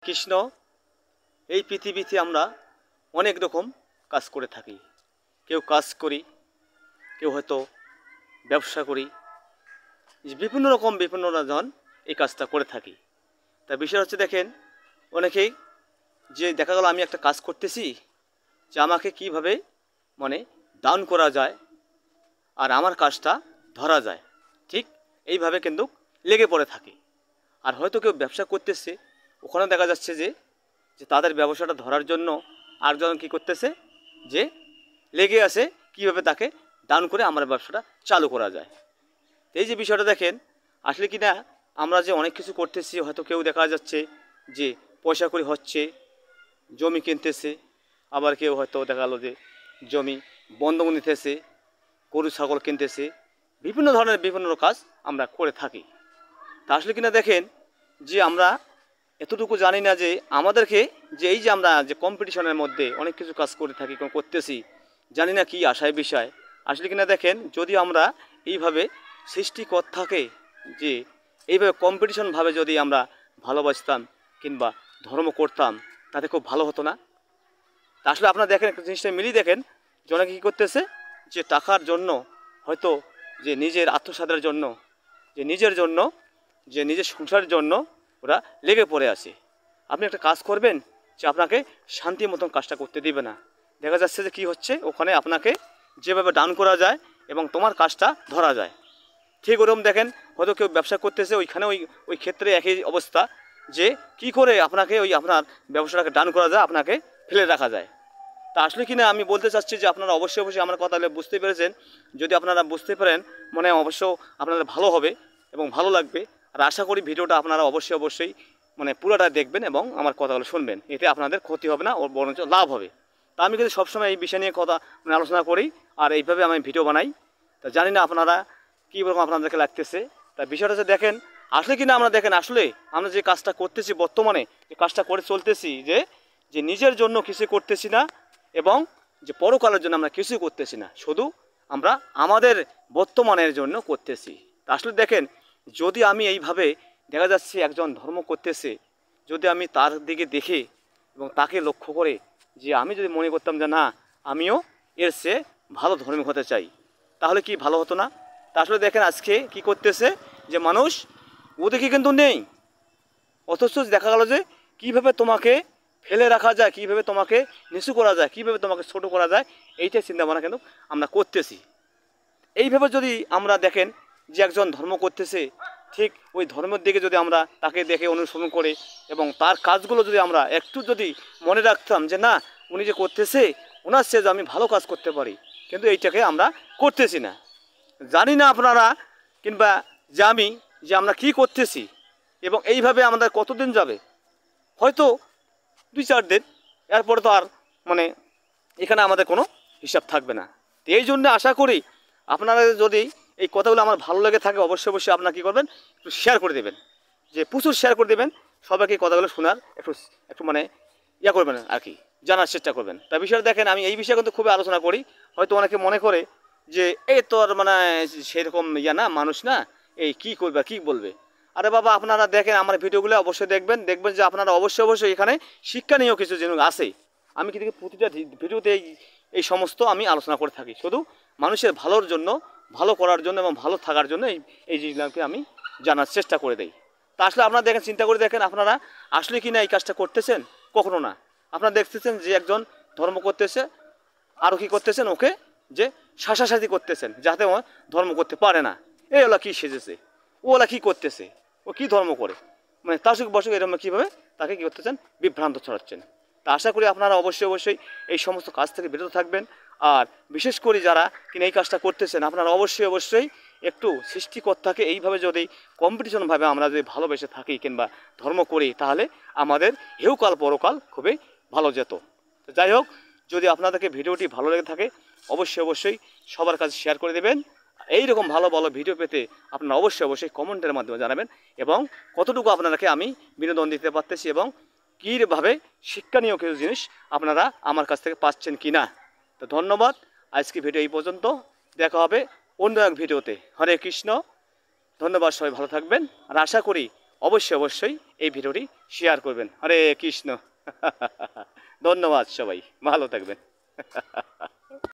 কৃষ্ণ এই পৃথিবীতে আমরা অনেক রকম কাজ করে থাকি। কেউ কাজ করি, কেউ হয়তো ব্যবসা করি, বিভিন্ন জন এই কাজটা করে থাকি। তা বিষয় হচ্ছে দেখেন, অনেকেই যে দেখা গেল আমি একটা কাজ করতেছি, যে আমাকে কিভাবে ডাউন করা যায় আর আমার কাজটা ধরা যায়, ঠিক এইভাবে কিন্তু লেগে পড়ে থাকে। আর হয়তো কেউ ব্যবসা করতেছে, ওখানে দেখা যাচ্ছে যে তাদের ব্যবসাটা ধরার জন্য আরেকজন কী করতেছে, যে লেগে আসে কীভাবে তাকে ডাউন করে আমার ব্যবসাটা চালু করা যায়। এই যে বিষয়টা দেখেন, আসলে কি না আমরা যে অনেক কিছু করতেছি, হয়তো কেউ দেখা যাচ্ছে যে পয়সা করি হচ্ছে, জমি কিনতেছে, আবার কেউ হয়তো দেখা গেলো যে জমি বন্ধক নিতেছে, গরু ছাগল কিনতেছে, বিভিন্ন ধরনের বিভিন্ন কাজ আমরা করে থাকি। তা আসলে কিনা দেখেন যে আমরা এতটুকু জানি না যে আমাদেরকে যে এই যে আমরা যে কম্পিটিশনের মধ্যে অনেক কিছু কাজ করে থাকি, করতেছি, জানি না কি আশায় বিষয়। আসলে কিনা দেখেন, যদি আমরা এইভাবে সৃষ্টিকর্তাকে যে এইভাবে কম্পিটিশনভাবে যদি আমরা ভালোবাসতাম কিংবা ধর্ম করতাম, তাতে খুব ভালো হতো না? তা আসলে আপনারা দেখেন, একটা জিনিসটা মিলিয়ে দেখেন যে অনেকে কী করতেছে, যে টাকার জন্য হয়তো যে নিজের আত্মসাতের জন্য, যে নিজের জন্য, যে নিজের সংসারের জন্য ওরা লেগে পড়ে আছে। আপনি একটা কাজ করবেন, যে আপনাকে শান্তি মতন কাজটা করতে দিবে না। দেখা যাচ্ছে যে কী হচ্ছে, ওখানে আপনাকে যেভাবে ডাউন করা যায় এবং তোমার কাজটা ধরা যায়। ঠিক ওরকম দেখেন, হয়তো কেউ ব্যবসা করতেছে, ওইখানে ওই ক্ষেত্রে একই অবস্থা, যে কি করে আপনাকে আপনার ব্যবসাটাকে ডাউন করা যায়, আপনাকে ফেলে রাখা যায়। তা আসলে কি না আমি বলতে চাচ্ছি যে আপনারা অবশ্যই আমার কথা বুঝতে পেরেছেন। যদি আপনারা বুঝতে পারেন, অবশ্য আপনাদের ভালো হবে এবং ভালো লাগবে। আর আশা করি ভিডিওটা আপনারা অবশ্যই পুরোটা দেখবেন এবং আমার কথাগুলো শুনবেন। এতে আপনাদের ক্ষতি হবে না, বরঞ্চ লাভ হবে। তা আমি কিন্তু সবসময় এই বিষয় নিয়ে কথা আলোচনা করি, আর এইভাবে আমি ভিডিও বানাই। তা জানি না আপনারা কী রকম আপনাদেরকে লাগতেছে। তা বিষয়টা হচ্ছে দেখেন, আসলে কি না আমরা দেখেন, আসলে আমরা যে কাজটা করতেছি, বর্তমানে যে কাজটা করে চলতেছি, যে নিজের জন্য কিছু করতেছি না এবং যে পরকালের জন্য আমরা কিছুই করতেছি না, শুধু আমরা আমাদের বর্তমানের জন্য করতেছি। তা আসলে দেখেন, যদি আমি এইভাবে দেখা যাচ্ছে একজন ধর্ম করতেছে, যদি আমি তার দিকে দেখে এবং তাকে লক্ষ্য করে যে আমি যদি মনে করতাম যে না, আমিও এর চেয়ে ভালো ধর্মী হতে চাই, তাহলে কি ভালো হতো না? তা আসলে দেখেন আজকে কি করতেছে, যে মানুষ ওদিকে কিন্তু নেই, অথচ দেখা গেল যে কীভাবে তোমাকে ফেলে রাখা যায়, কীভাবে তোমাকে নিচু করা যায়, কীভাবে তোমাকে ছোটো করা যায়, এইটাই চিন্তাভাবনা কিন্তু আমরা করতেছি। এইভাবে যদি আমরা দেখেন যে একজন ধর্ম করতেছে, ঠিক ওই ধর্মের দিকে যদি আমরা তাকে দেখে অনুসরণ করে এবং তার কাজগুলো যদি আমরা একটু যদি মনে রাখতাম যে না, উনি যে করতেছে, ওনার চেয়ে যে আমি ভালো কাজ করতে পারি, কিন্তু এইটাকে আমরা করতেছি না। জানি না আপনারা কিংবা যে আমরা কি করতেছি এবং এইভাবে আমাদের কতদিন যাবে, হয়তো 2-4 দিন, এরপরে তো আর এখানে আমাদের কোনো হিসাব থাকবে না। তো এই জন্য আশা করি আপনারা যদি এই কথাগুলো আমার ভালো লেগে থাকে, অবশ্যই আপনারা কী করবেন, একটু শেয়ার করে দেবেন, যে প্রচুর শেয়ার করে দেবেন, সবাইকে এই কথাগুলো শোনার একটু ইয়া করবেন আর কি, জানার চেষ্টা করবেন। তা বিষয়টা দেখেন, আমি এই বিষয়ে কিন্তু খুবই আলোচনা করি। হয়তো অনেকে মনে করে যে এই তো আর সেরকম না, মানুষ না, এই কী করবে, কী বলবে। আরে বাবা, আপনারা দেখেন আমার ভিডিওগুলো অবশ্যই দেখবেন যে আপনারা অবশ্যই এখানে শিক্ষণীয় কিছু জিনিস আছে। আমি কিন্তু প্রতিটা ভিডিওতে এই সমস্ত আমি আলোচনা করে থাকি, শুধু মানুষের ভালোর জন্য, ভালো করার জন্য এবং ভালো থাকার জন্য এই জিনিসগুলোকে আমি জানার চেষ্টা করে দেই। তা আসলে আপনারা দেখেন, চিন্তা করে দেখেন, আপনারা আসলে কি না এই কাজটা করতেছেন? কখনো না। আপনারা দেখতেছেন যে একজন ধর্ম করতেছে, আরও কী করতেছেন, ওকে যে শাসাশাসি করতেছেন, যাতে ও ধর্ম করতে পারে না। এই ওলা কী সেজেছে, ওলা কী করতেছে, ও কী ধর্ম করে, তাসুক বসুক এরকম কীভাবে তাকে কী করতেছেন, বিভ্রান্ত ছড়াচ্ছেন। তা আশা করি আপনারা অবশ্যই এই সমস্ত কাজ থেকে বিরত থাকবেন। আর বিশেষ করে যারা কিনা এই কাজটা করতেছেন, আপনারা অবশ্যই একটু সৃষ্টিকর্তাকে এইভাবে যদি কম্পিটিশনভাবে আমরা যদি ভালোবেসে থাকি কিংবা ধর্ম করি, তাহলে আমাদের হেউকাল পরকাল খুবই ভালো যেত। তো যাই হোক, যদি আপনাদেরকে ভিডিওটি ভালো লেগে থাকে, অবশ্যই সবার কাছে শেয়ার করে দেবেন। এইরকম ভালো ভিডিও পেতে আপনারা অবশ্যই কমেন্টের মাধ্যমে জানাবেন এবং কতটুকু আপনাদেরকে আমি বিনোদন দিতে পারতেছি এবং কীভাবে শিক্ষণীয় কিছু জিনিস আপনারা আমার কাছ থেকে পাচ্ছেন কি না। তো ধন্যবাদ, আজকে ভিডিও এই পর্যন্ত, দেখা হবে অন্য এক ভিডিওতে। হরে কৃষ্ণ, ধন্যবাদ, সবাই ভালো থাকবেন। আর আশা করি অবশ্যই অবশ্যই এই ভিডিওটি শেয়ার করবেন। হরে কৃষ্ণ। ধন্যবাদ সবাই, ভালো থাকবেন।